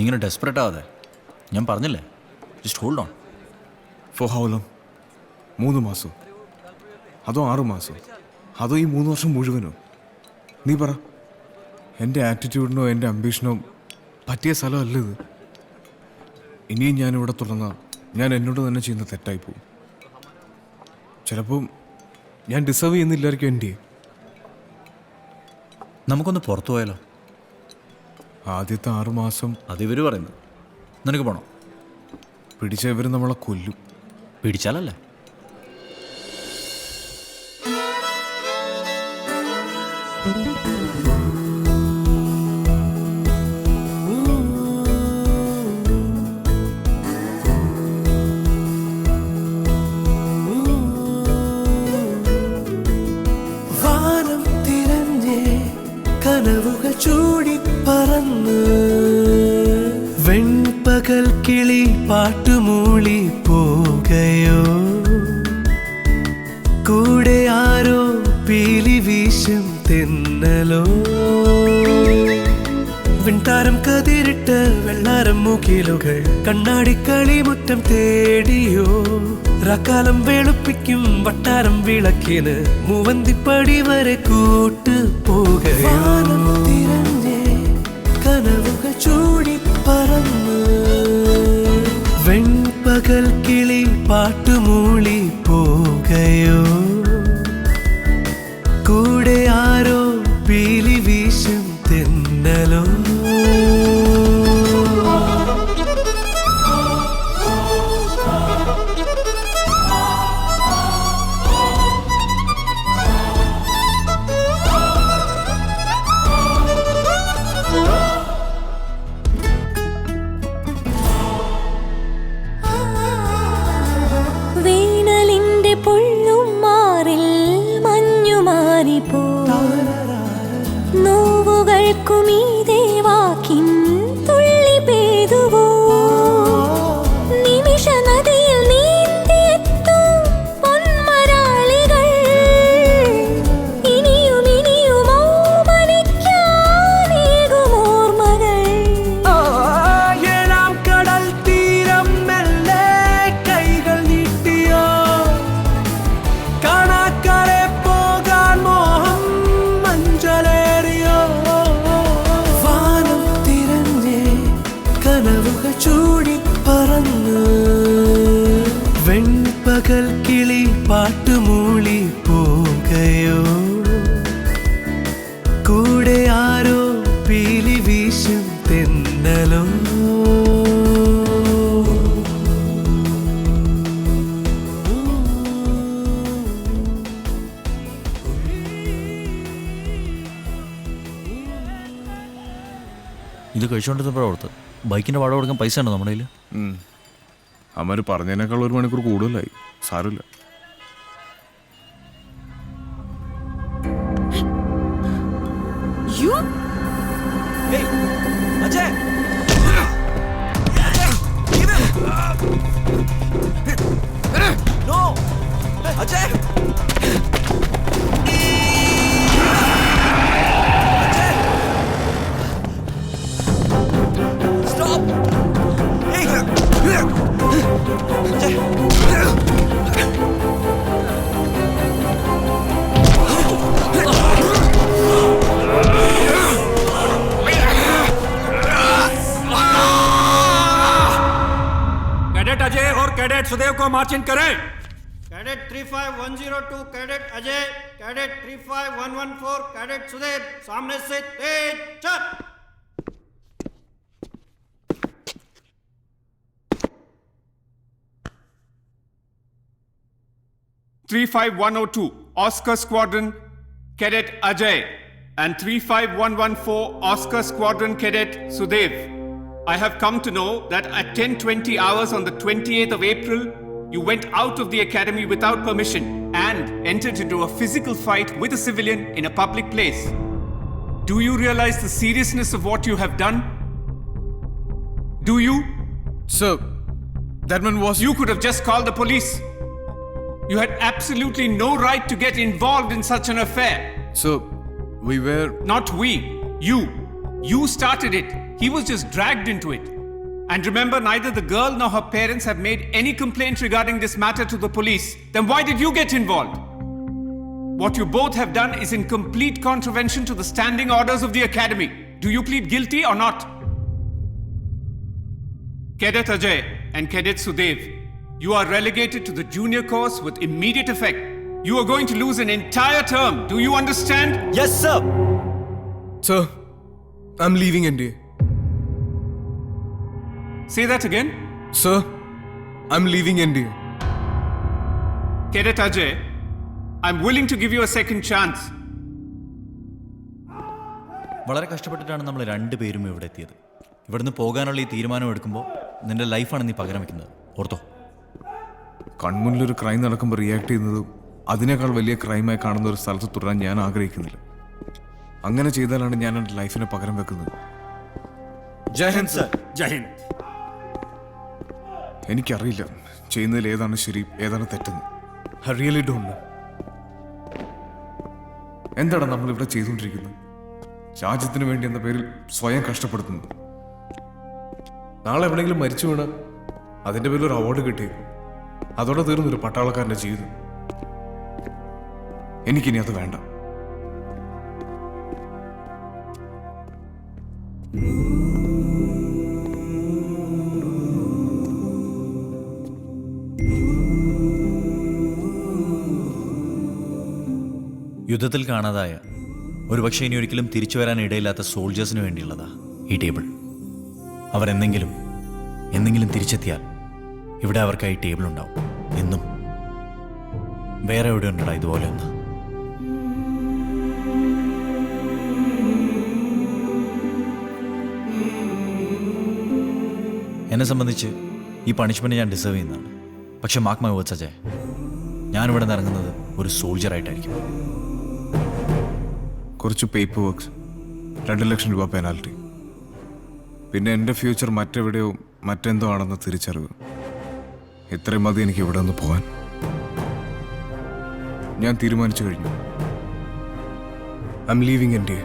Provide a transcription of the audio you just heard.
ഇങ്ങനെ ഡെസ്പറേറ്റ് ആവാതെ. ഞാൻ പറഞ്ഞില്ലേ, just hold on. For how long? 3 മാസം? അതോ 6 മാസം? അതോ ഈ 3 വർഷം മുഴുവനോ? നീ പറ. എൻ്റെ ആറ്റിറ്റ്യൂഡിനോ എൻ്റെ അംബീഷനോ പറ്റിയ സ്ഥലമല്ല ഇത്. ഇനിയും ഞാനിവിടെ തുടർന്നാൽ ഞാൻ എന്നോട് തന്നെ ചെയ്യുന്ന തെറ്റായി പോകും. ചിലപ്പോൾ ഞാൻ ഡിസേർവ് ചെയ്യുന്നില്ലായിരിക്കും എൻ്റെ. നമുക്കൊന്ന് പുറത്തു പോയാലോ? ആദ്യത്തെ 6 മാസം അതിവർ പറയുന്നു. നിനക്ക് പോണോ? പിടിച്ച ഇവർ നമ്മളെ കൊല്ലും. പിടിച്ചാലല്ലേ? വാനം തിരഞ്ഞ് കനവുകൾ ചൂടി പറന്ന് വെൺപകൽ കിളി പാട്ടുമൂളി പോകയോ കൂടെ ആരോ പീലി വീശും തെന്നലോ വിൺതാരം കതിരിട്ട് വെള്ളാരം മുകിലുകൾ കണ്ണാടിക്കളി മുറ്റം തേടിയോ റക്കാലം വെളുപ്പിക്കും വട്ടാരം വിളക്കിന് മൂവന്തിപ്പടി വരെ കൂട്ട് പോകയോ തിരഞ്ഞേ കനവുകൾ ചൂടി പറന്ന് വെൺപകൽ കിളി പാട്ടുമൂളി പോകയോ കൂടെ ആരോ പീലി വീശും തെന്നലോ വീണലിന്റെ പൊള്ളും മാറിൽ മഞ്ഞുമാറിപ്പോ നോവുകൾക്കുമീതേ വാക്കിൻ തുള്ളി പെയ്തുവോ നിമിഷ നദിയിൽ നീന്തിയെത്തും പൊന്മരാളികൾ ഇനിയും ഇനിയും ഓമനിക്കാനേകുമോർമകൾ ഏഴാം കടൽ തീരം മെല്ലെ കൈകൾ നീട്ടിയോ കാണാക്കരെ പോകാൻ മോഹം മഞ്ചലേറിയോ വാനം തിരഞ്ഞേ കനവുകൾ ചൂടി പറന്ന് വെൺപകൽ കിളി പാട്ടുമൂളി പോകയോ കൂടെ ആരോ പീലി വീശും തെന്നലോ ഇത് കഴിച്ചുകൊണ്ടിരുന്നപ്പോഴാണ് ഓർത്ത് ബൈക്കിൻ്റെ വാടക കൊടുക്കാൻ പൈസ ഉണ്ടോ നമ്മുടെ കയ്യിൽ? അമ്മ പറഞ്ഞതിനേക്കാൾ 1 മണിക്കൂർ കൂടുതലായി. സാരമില്ല. कैडेट अजय और कैडेट सुदेव को मार्चिंग करें। Cadet 35102 cadet Ajay, cadet 35114 cadet Sudev, सामने से तेज चल। (35102) Oscar Squadron Cadet Ajay and 35114 Oscar Squadron Cadet Sudev. I have come to know that at 10:20 hours on the 28th of April, you went out of the academy without permission and entered into a physical fight with a civilian in a public place. Do you realize the seriousness of what you have done? Do you? Sir, that man was... You could have just called the police. You had absolutely no right to get involved in such an affair. Sir, we were... Not we. You. You started it. He was just dragged into it. And remember, neither the girl nor her parents have made any complaint regarding this matter to the police. Then why did you get involved? What you both have done is in complete contravention to the standing orders of the academy. Do you plead guilty or not? Cadet Ajay and Cadet Sudev, you are relegated to the junior course with immediate effect. You are going to lose an entire term. Do you understand? Yes sir. Sir, I am leaving NDA. Say that again. Sir, I am leaving NDA. Cadet Ajay, I'm willing to give you a second chance. വളരെ കഷ്ടപ്പെട്ടിട്ടാണ് നമ്മൾ രണ്ടുപേരും ഇവിടെ എത്തിയത്. ഇവിടുന്ന് പോകാനുള്ള ഈ തീരുമാനം എടുക്കുമ്പോൾ നിന്റെ ലൈഫാണ് നീ പകരം വെക്കുന്നത്. ഓർത്തോ. കൺമുന്നിലൊരു ക്രൈം നടക്കുമ്പോൾ റിയാക്ട് ചെയ്യുന്നതും അതിനേക്കാൾ വലിയ ക്രൈമായി കാണുന്ന ഒരു സ്ഥലത്ത് തുടരാൻ ഞാൻ ആഗ്രഹിക്കുന്നില്ല. അങ്ങനെ ചെയ്താലാണ് ഞാൻ എൻ്റെ ലൈഫിനെ പകരം വെക്കുന്നത്. ജയ് ഹിന്ദ് സർ. जय हिंद. എനിക്കറിയില്ല ചെയ്യുന്നതിൽ ഏതാണ് ശരി ഏതാണ് തെറ്റെന്ന്. I really don't know. എന്താണ് നമ്മളിവിടെ ചെയ്തുകൊണ്ടിരിക്കുന്നത്? രാജ്യത്തിന് വേണ്ടി എന്ന പേരിൽ സ്വയം കഷ്ടപ്പെടുത്തുന്നത്. നാളെ എവിടെയെങ്കിലും മരിച്ചു വീണ അതിൻ്റെ പേരിൽ ഒരു അവാർഡ് കിട്ടിയേക്കും. അതോടെ തീർന്നൊരു പട്ടാളക്കാരൻ്റെ ജീവിതം. എനിക്കിനി അത് വേണ്ട. യുദ്ധത്തിൽ കാണാതായ ഒരുപക്ഷെ ഇനി ഒരിക്കലും തിരിച്ചു വരാൻ ഇടയില്ലാത്ത സോൾജേഴ്സിന് വേണ്ടിയുള്ളതാ ഈ ടേബിൾ. അവരെന്തെങ്കിലും തിരിച്ചെത്തിയാൽ ഇവിടെ അവർക്കായി ടേബിൾ ഉണ്ടാവും. എന്നും. വേറെ എവിടെ ഉണ്ടടാ ഇതുപോലെ ഒന്ന്? എന്നെ സംബന്ധിച്ച് ഈ പണിഷ്മെന്റ് ഞാൻ ഡിസേർവ് ചെയ്യുന്നതാണ്. പക്ഷെ മാർക്ക് മൈ വേർഡ്സ് അജയ്, ഞാനിവിടെ നിന്ന് ഇറങ്ങുന്നത് ഒരു സോൾജറായിട്ടായിരിക്കും. കുറച്ച് പേപ്പർ വർക്ക്സ്, 2 ലക്ഷം രൂപ പെനാൽറ്റി, പിന്നെ എൻ്റെ ഫ്യൂച്ചർ മറ്റെവിടെയോ മറ്റെന്തോ ആണെന്ന് തിരിച്ചറിവ്. ഇത്രയും മതി എനിക്ക് ഇവിടെ നിന്ന് പോകാൻ. ഞാൻ തീരുമാനിച്ചു കഴിഞ്ഞു. I am leaving India.